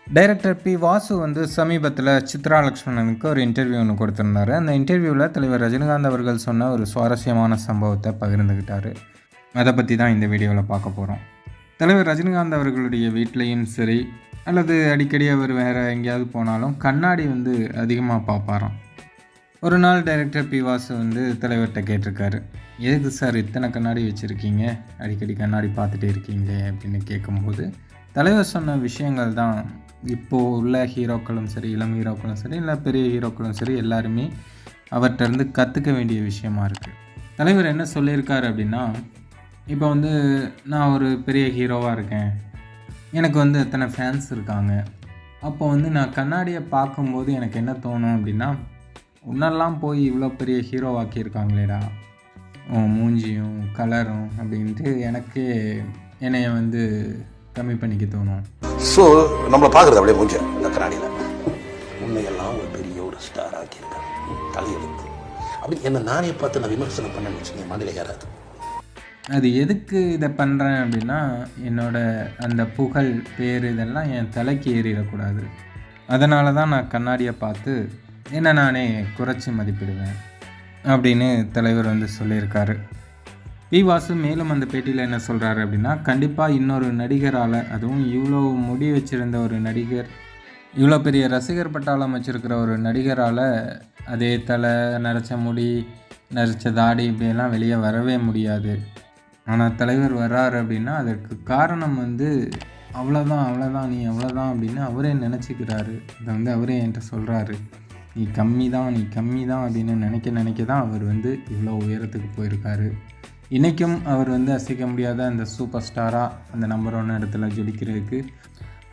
Director B. Vasu வந்து சமீபத்தில் சித்ரா லக்ஷ்மணனுக்கு ஒரு இன்டர்வியூ ஒன்று கொடுத்துருந்தாரு. அந்த இன்டர்வியூவில் தலைவர் ரஜினிகாந்த் அவர்கள் சொன்ன ஒரு சுவாரஸ்யமான சம்பவத்தை பகிர்ந்துக்கிட்டார். அதை பற்றி தான் இந்த வீடியோவில் பார்க்க போகிறோம். தலைவர் ரஜினிகாந்த் அவர்களுடைய வீட்லேயும் சரி, அல்லது அடிக்கடி அவர் வேறு எங்கேயாவது போனாலும் கண்ணாடி வந்து அதிகமாக பார்ப்பாராம். ஒரு நாள் டைரக்டர் பி. வாசு வந்து தலைவர்கிட்ட கேட்டிருக்காரு, எதுக்கு சார் இத்தனை கண்ணாடி வச்சுருக்கீங்க, அடிக்கடி கண்ணாடி பார்த்துட்டே இருக்கீங்களே அப்படின்னு கேட்கும்போது தலைவர் சொன்ன விஷயங்கள் தான் இப்போது உள்ள ஹீரோக்களும் சரி, இளம் ஹீரோக்களும் சரி, இல்லை பெரிய ஹீரோக்களும் சரி, எல்லாருமே அவர்கிட்டருந்து கற்றுக்க வேண்டிய விஷயமா இருக்குது. தலைவர் என்ன சொல்லியிருக்காரு அப்படின்னா, இப்போ வந்து நான் ஒரு பெரிய ஹீரோவாக இருக்கேன், எனக்கு வந்து எத்தனை ஃபேன்ஸ் இருக்காங்க. அப்போ வந்து நான் கண்ணாடியை பார்க்கும்போது எனக்கு என்ன தோணும் அப்படின்னா, உன்னெல்லாம் போய் இவ்வளோ பெரிய ஹீரோவாக்கியிருக்காங்களேடா, மூஞ்சியும் கலரும் அப்படின்ட்டு எனக்கே என்னைய வந்து கம்மி பண்ணிக்க தோணும். ஸோ நம்மளை பார்க்குறது அப்படியே மூஞ்ச இந்த கண்ணாடியில் உன்னையெல்லாம் ஒரு பெரிய ஒரு ஸ்டார் ஆக்கியிருக்காங்க, தலையெழுத்து அப்படி என்ன நானே பார்த்து நான் விமர்சனம் பண்ணேன்னு வச்சுக்கேன், மண்ணில் ஏறாது. அது எதுக்கு இதை பண்ணுறேன் அப்படின்னா, என்னோட அந்த புகழ் பேர் இதெல்லாம் என் தலைக்கு ஏறிடக்கூடாது. அதனால தான் நான் கண்ணாடியை பார்த்து என்னை நானே குறைச்சி மதிப்பிடுவேன் அப்படின்னு தலைவர் வந்து சொல்லியிருக்காரு. பி. வாசு மேலும் அந்த பேட்டியில் என்ன சொல்கிறாரு அப்படின்னா, கண்டிப்பாக இன்னொரு நடிகரால், அதுவும் இவ்வளோ முடி வச்சுருந்த ஒரு நடிகர், இவ்வளோ பெரிய ரசிகர் பட்டாளம் வச்சுருக்கிற ஒரு நடிகரால் அதே தலை, நரைச்ச முடி, நரைச்ச தாடி இப்படியெல்லாம் வெளியே வரவே முடியாது. ஆனால் தலைவர் வர்றாரு அப்படின்னா அதற்கு காரணம் வந்து அவ்வளோதான் நீ அவ்வளோதான் அப்படின்னு அவரே நினச்சிக்கிறாரு. இதை வந்து அவரே என்கிட்ட சொல்கிறாரு, நீ கம்மி தான் அப்படின்னு நினைக்க தான் அவர் வந்து இவ்வளோ உயரத்துக்கு போயிருக்காரு. இன்றைக்கும் அவர் வந்து அசைக்க முடியாத அந்த சூப்பர் ஸ்டாராக அந்த நம்பர் 1 இடத்துல ஜொலிக்கிறதுக்கு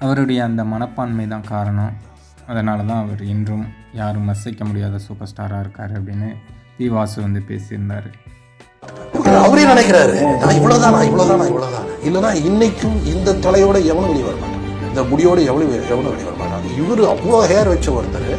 அவருடைய அந்த மனப்பான்மை தான் காரணம். அதனால தான் அவர் இன்றும் யாரும் அசைக்க முடியாத சூப்பர் ஸ்டாராக இருக்கார் அப்படின்னு பி. வாசு வந்து பேசியிருந்தார். அவரே நினைக்கிறாரு, நான் இவ்வளோதான் இல்லைன்னா இன்னைக்கும் இந்த தலையோட எவனும் வெளியே வர மாட்டான், இந்த முடியோட எவனும் வெளியே வர மாட்டாங்க. இவர் அவ்வளோ ஹேர் வச்ச ஒருத்தர்